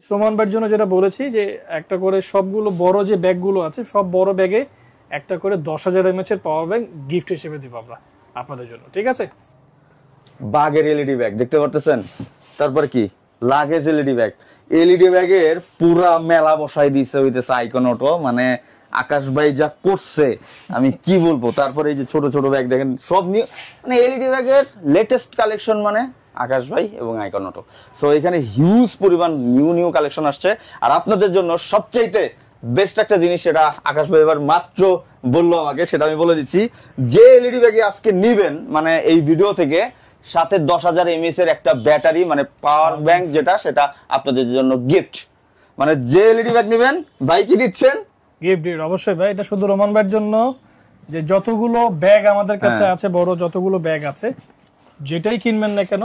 সুমন ভাইয়ের জন্য যেটা বলেছি যে একটা করে সবগুলো বড় যে ব্যাগগুলো আছে সব বড় ব্যাগে একটা করে 10,000 mAh এর পাওয়ার ব্যাংক গিফট হিসেবে দিব আমরা আপনাদের জন্য, ঠিক আছে? বাগের এলইডি ব্যাগ দেখতে পারতেছেন, তারপর কি লাগেজ এলইডি ব্যাগ, এলইডি ব্যাগের পুরা মেলা বসাই দিছে হইতেছে আইকন অটো, মানে আকাশ ভাই যা করছে আমি কি বলবো। তারপরে এই যে ছোট ছোট ব্যাগ দেখেন সব নিউ, মানে এলইডি ব্যাগের লেটেস্ট কালেকশন মানে আকাশ ভাই এবং আইকন অটো। সো এখানে হিউজ পরিমাণ নিউ কালেকশন আসছে, আর আপনাদের জন্য সবচাইতে বেস্ট একটা জিনিস সেটা আকাশ ভাই এবার মাত্র বললো আমাকে, সেটা আমি বলে দিচ্ছি। যে এলইডি ব্যাগে আজকে নিবেন মানে এই ভিডিও থেকে, সাথে 10,000 mAh এর একটা ব্যাটারি মানে পাওয়ার ব্যাংক যেটা, সেটা আপনাদের জন্য গিফট। মানে যে এলইডি ব্যাগ নিবেন ভাই কি দিচ্ছেন? গিফট। অবশ্যই ভাই, এটা শুধু রোমান ভাইয়ের জন্য যে যতগুলো ব্যাগ আমাদের কাছে আছে, বড় যতগুলো ব্যাগ আছে, যেটাই কিনবেন না কেন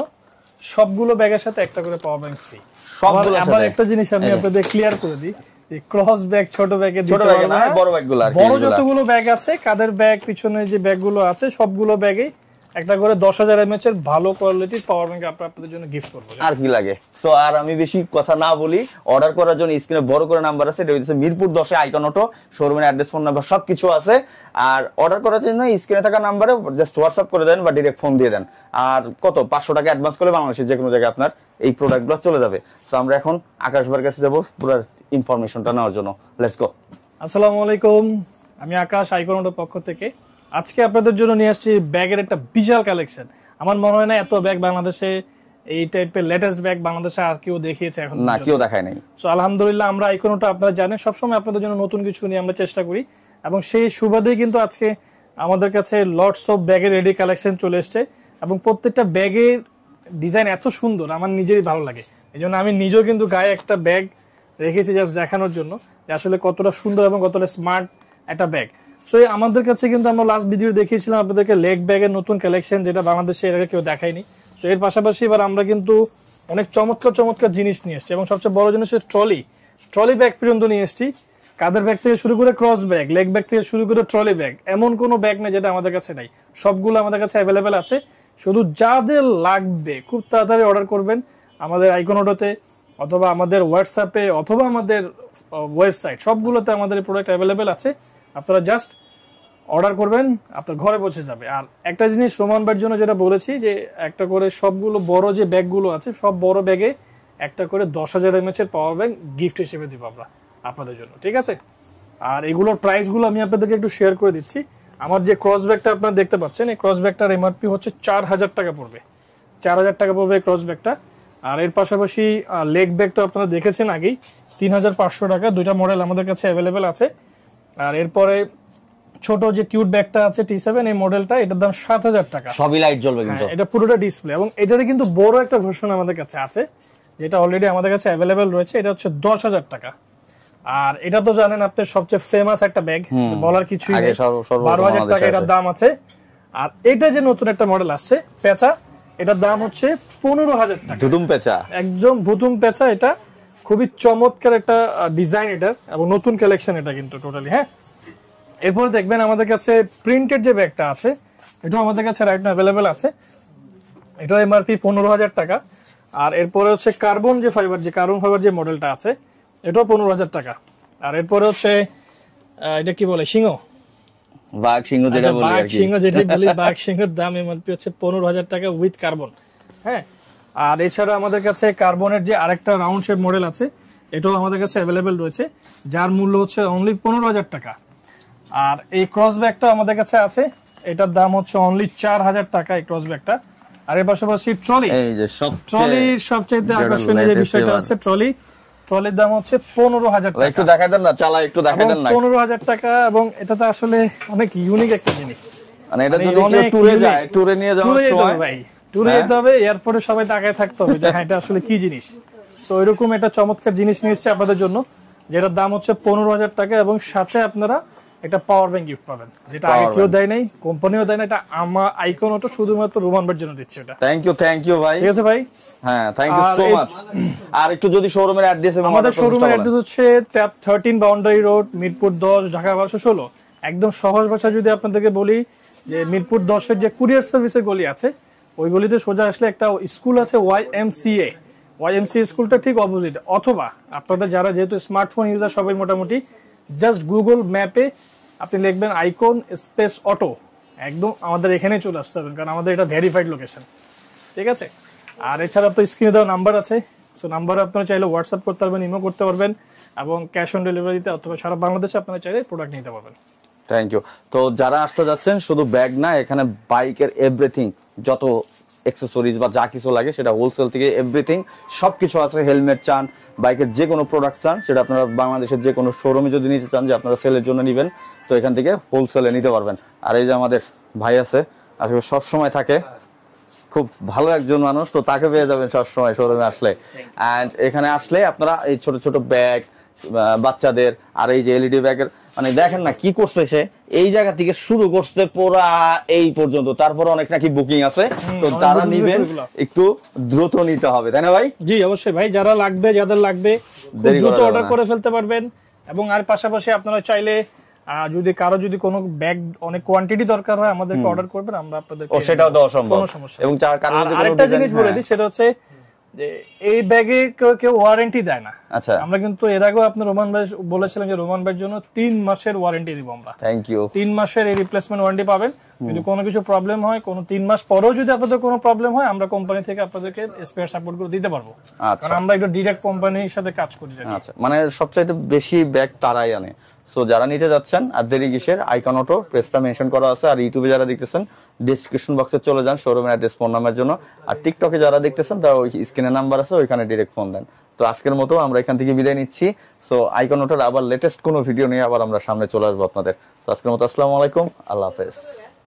সবগুলো ব্যাগের সাথে একটা করে পাওয়ার ব্যাংক ফ্রি। সবগুলো আবার একটা জিনিস আমি আপনাদের ক্লিয়ার করে দিই, এই ক্রস ব্যাগ ছোট ব্যাগে দিতে পারবেন না, বড় ব্যাগগুলো আর কি, বড় যতগুলো ব্যাগ আছে, কাদের ব্যাগ পিছনে যে ব্যাগগুলো আছে সবগুলো ব্যাগেই একটা করে 10,000 mAh এর ভালো কোয়ালিটির পাওয়ার ব্যাংক আপনাদের জন্য গিফট করব। আর কি লাগে? সো আর আমি বেশি কথা না বলি, অর্ডার করার জন্য স্ক্রিনে বড় করে নাম্বার আছে, এটা হচ্ছে মিরপুর 10 এ আইকন অটো, শোরুমের অ্যাড্রেস, ফোন নাম্বার সবকিছু আছে। আর অর্ডার করার জন্য স্ক্রিনে থাকা নাম্বারে জাস্ট হোয়াটসঅ্যাপ করে দেন বা ডাইরেক্ট ফোন দিয়ে দেন। আর কত 500 টাকা অ্যাডভান্স করলে বাংলাদেশের যে কোনো জায়গায় আপনার এই প্রোডাক্টগুলো চলে যাবে। সো আমরা এখন আকাশ ভাইয়ের কাছে যাব পুরো ইনফরমেশনটা নেওয়ার জন্য। Let's go. আসসালামু আলাইকুম, আমি আকাশ, আইকন অটোর পক্ষ থেকে আজকে আপনাদের জন্য নিয়ে আসছি ব্যাগের একটা বিশাল কালেকশন। আমার মনে হয় না এত ব্যাগ বাংলাদেশে, এই টাইপের লেটেস্ট ব্যাগ বাংলাদেশে আর কেউ দেখিয়েছে এখন না, কেউ দেখায় নাই। সো আলহামদুলিল্লাহ, আমরা আইকন অটো আপনারা জানেন সবসময় আপনাদের জন্য নতুন কিছু নিয়ে আমরা চেষ্টা করি, এবং সেই সুবাদেই কিন্তু আজকে আমাদের কাছে লটস অফ ব্যাগের রেডি কালেকশন চলে এসছে, এবং প্রত্যেকটা ব্যাগের ডিজাইন এত সুন্দর আমার নিজেরই ভালো লাগে। এই জন্য আমি নিজেও কিন্তু গায়ে একটা ব্যাগ রেখেছি জাস্ট দেখানোর জন্য যে আসলে কতটা সুন্দর এবং কতটা স্মার্ট একটা ব্যাগ। সো আমাদের কাছে কিন্তু আমরা লাস্ট ভিডিও দেখিয়েছিলাম আপনাদেরকে লেগ ব্যাগের নতুন কালেকশন, যেটা বাংলাদেশে এর আগে কেউ দেখায়নি। সো এর পাশাপাশি এবার আমরা কিন্তু অনেক চমৎকার জিনিস নিয়ে এসেছি, এবং সবচেয়ে বড় জিনিস হচ্ছে ট্রলি ব্যাগ পর্যন্ত নিয়ে এসেছি। কাদের ব্যাগ থেকে শুরু করে ক্রস ব্যাগ, লেগ ব্যাগ থেকে শুরু করে ট্রলি ব্যাগ, এমন কোনো ব্যাগ নেই যেটা আমাদের কাছে নাই, সবগুলো আমাদের কাছে অ্যাভেলেবেল আছে। শুধু যাদের লাগবে খুব তাড়াতাড়ি অর্ডার করবেন আমাদের আইকন অটোতে, অথবা আমাদের হোয়াটসঅ্যাপে, অথবা আমাদের ওয়েবসাইট, সবগুলোতে আমাদের এই প্রোডাক্ট অ্যাভেলেবেল আছে। আপনারা জাস্ট অর্ডার করবেন, আপনার ঘরে পৌঁছে যাবে। আর একটা জিনিস রোমান ভাইয়ের জন্য যেটা বলেছি যে একটা করে সবগুলো বড় যে ব্যাগগুলো আছে সব বড় ব্যাগে একটা করে 10,000 mAh এর পাওয়ার ব্যাংক গিফট হিসেবে দিব আমরা আপনাদের জন্য, ঠিক আছে? আর এগুলোর প্রাইসগুলো আমি আপনাদেরকে একটু শেয়ার করে দিচ্ছি। আমার যে ক্রস ব্যাগটা আপনারা দেখতে পাচ্ছেন, এই ক্রস ব্যাগটার এমআরপি হচ্ছে 4,000 টাকা পড়বে, 4,000 টাকা পড়বে ক্রস ব্যাগটা। আর এর পাশাপাশি লেগ ব্যাগটা আপনারা দেখেছেন আগেই, 3,500 টাকা। দুইটা মডেল আমাদের কাছে অ্যাভেলেবেল আছে। আর এরপরে ছোট যে কিউট ব্যাগটা আছে T7, এই মডেলটা, এটার দাম 7,000 টাকা। সবই লাইট জ্বলবে কিন্তু, এটা পুরোটা ডিসপ্লে, এবং এটারে কিন্তু বড় একটা ভার্সন আমাদের কাছে আছে, যেটা অলরেডি আমাদের কাছে অ্যাভেলেবেল রয়েছে। এটা হচ্ছে 10,000 টাকা। আর এটা তো জানেন আপনার সবচেয়ে ফেমাস একটা ব্যাগ, বলার কিছুই নেই, 12,000 টাকা এটার দাম আছে। আর এটা যে নতুন একটা মডেল আসছে পেঁচা, এটার দাম হচ্ছে 15,000 টাকা। ভুতুম পেঁচা, একদম ভুতুম পেঁচা। এটা খুবই চমৎকার একটা ডিজাইন এটা, এবং নতুন কালেকশন এটা কিন্তু টোটালি। হ্যাঁ, এরপর দেখবেন আমাদের কাছে প্রিন্টেড যে ব্যাগটা আছে, এটাও আমাদের কাছে রাইট নাও অ্যাভেলেবেল আছে। এটা এমআরপি 15,000 টাকা। আর এরপরে হচ্ছে কার্বন ফাইবার যে মডেলটা আছে, এটাও 15,000 টাকা। আর এরপরে হচ্ছে এটা কি বলে, বাঘ সিংহ যেটা বলি আর কি, যেটাই বলি, বাঘ সিংহের দাম এমআরপি হচ্ছে 15,000 টাকা উইথ কার্বন। হ্যাঁ, আর এছাড়া আমাদের কাছে কার্বনের যে আরেকটা রাউন্ড শেপ মডেল আছে, এটাও আমাদের কাছে অ্যাভেলেবেল রয়েছে, যার মূল্য হচ্ছে অনলি 15,000 টাকা। আর এই ক্রস ব্যাগটা আমাদের কাছে আছে, এটার দাম হচ্ছে অনলি 4,000 টাকা এই ক্রস ব্যাগটা। আর এর পাশাপাশি ট্রলির সবচেয়ে আকর্ষণীয় যে বিষয়টা আছে, ট্রলির দাম হচ্ছে 15,000 টাকা। একটু দেখাই দেন না, চালা একটু দেখাই দেন না। 15,000 টাকা, এবং এটা তো আসলে অনেক ইউনিক একটা জিনিস। মানে এটা যদি কেউ ট্যুরে যায়, ট্যুরে নিয়ে যাওয়ার সময়, ভাই ট্যুরে যেতে হবে, এয়ারপোর্টে সবাই তাকায় থাকতে হবে যে হ্যাঁ এটা আসলে কি জিনিস। সো এরকম একটা চমৎকার জিনিস নিয়ে এসেছি আপনাদের জন্য, যেটার দাম হচ্ছে 15,000 টাকা, এবং সাথে আপনারা একটা পাওয়ার ব্যাংক গিফট পাবেন, যেটা আগে কেউ দেয় নাই, কোম্পানিও দেয় না। এটা আমার আইকন অটো শুধুমাত্র রোমান ভাইয়ের জন্য দিচ্ছে এটা। থ্যাংক ইউ ভাই। ঠিক আছে ভাই, হ্যাঁ থ্যাংক ইউ সো মাচ। আর একটু যদি শোরুমের অ্যাড্রেস, আমাদের শোরুমের অ্যাড্রেস হচ্ছে 13 বাউন্ডারি রোড, মিরপুর 10, ঢাকা 1216। একদম সহজ ভাষায় যদি আপনাদেরকে বলি, যে মিরপুর 10 এর যে কুরিয়ার সার্ভিসের গলি আছে, ওই গলিতে সোজা আসলে একটা স্কুল আছে YMCA, ওয়াইএমসি স্কুলটা ঠিক অপোজিট। অথবা আপনাদের যারা যেহেতু স্মার্টফোন ইউজার সবাই মোটামুটি, জাস্ট গুগল ম্যাপে আপনি লিখবেন আইকন স্পেস অটো, একদম আমাদের এখানেই চলে আসতে পারবেন, কারণ আমাদের এটা ভেরিফাইড লোকেশন। ঠিক আছে, আর এছাড়া তো স্ক্রিনে দেওয়া নাম্বার আছে, সো নাম্বারে আপনারা চাইলে হোয়াটসঅ্যাপ করতে পারবেন, ইমো করতে পারবেন, এবং ক্যাশ অন ডেলিভারিতে অথবা সারা বাংলাদেশে আপনারা চাইলে প্রোডাক্ট নিতে পারবেন। Thank you. তো যারা আসতে যাচ্ছেন, শুধু ব্যাগ না, এখানে বাইকের এভরিথিং, যত অ্যাক্সেসরিজ বা যা কিছু লাগে সেটা হোলসেল থেকে এভরিথিং সবকিছু আছে। হেলমেট চান, বাইকের যে কোনো প্রোডাক্ট চান, সেটা আপনারা বাংলাদেশের যে কোনো শোরুমে যদি নিতে চান যে আপনারা সেলের জন্য নেবেন, তো এখান থেকে হোলসেলে নিতে পারবেন। আর এই যে আমাদের ভাই আছে, আসলে সব সময় থাকে, খুব ভালো একজন মানুষ, তো তাকে পেয়ে যাবেন সবসময় শোরুমে আসলে। অ্যান্ড এখানে আসলে আপনারা এই ছোট ছোট ব্যাগ বাচ্চাদের, আর এই যে এলইডি ব্যাগের, মানে দেখেন না কি করছে সে, এই জায়গা থেকে শুরু করছে পুরা এই পর্যন্ত, তারপর অনেক নাকি বুকিং আছে, তো যারা নিবেন একটু দ্রুত নিতে হবে, তাই না ভাই? জি অবশ্যই ভাই, যারা লাগবে, যাদের লাগবে দ্রুত অর্ডার করে ফেলতে পারবেন। এবং আর পাশাপাশি আপনারা চাইলে যদি কারো যদি কোনো ব্যাগ অনেক কোয়ান্টিটি দরকার হয় আমাদেরকে অর্ডার করবেন, আমরা আপনাদেরকে সেটাও দেওয়া সম্ভব। কোনো সমস্যা। এবং আরেকটা জিনিস বলে দিই, সেটা হচ্ছে যে এই ব্যাগে কেউ ওয়ারেন্টি দেয় না। আচ্ছা, আমরা কিন্তু এর আগেও আপনি রোমান ভাই বলেছিলেন যে রোমান ভাইয়ের জন্য 3 মাসের ওয়ারেন্টি দিব আমরা। Thank you. 3 মাসের এই রিপ্লেসমেন্ট ওয়ারেন্টি পাবেন। যদি কোনো কিছু প্রবলেম হয়, কোনো 3 মাস পরেও যদি আপনাদের কোনো প্রবলেম হয়, আমরা কোম্পানি থেকে আপনাদেরকে স্পেয়ার সাপোর্ট করে দিতে পারবো। কারণ আমরা একটু ডিরেক্ট কোম্পানির সাথে কাজ করি। আচ্ছা, মানে সবচাইতে বেশি ব্যাগ তারাই আনে। সো যারা নিতে যাচ্ছেন, আর দেরি কিসের, আইকন অটো প্রেসটা মেনশন করা আছে। আর ইউটিউবে যারা দেখতেছেন, ডেসক্রিপশন বক্সে চলে যান শোরুমের অ্যাড্রেস, ফোন নাম্বারের জন্য। আর টিকটকে যারা দেখতেছেন, তারা ওই স্ক্রিনে নাম্বার আছে, ওইখানে ডিরেক্ট ফোন দেন। তো আজকের মতো আমরা এখান থেকে বিদায় নিচ্ছি। সো আইকন অটোর আবার লেটেস্ট কোনো ভিডিও নিয়ে আবার আমরা সামনে চলে আসবো আপনাদের। তো আজকের মতো আসসালামু আলাইকুম, আল্লাহ হাফেজ।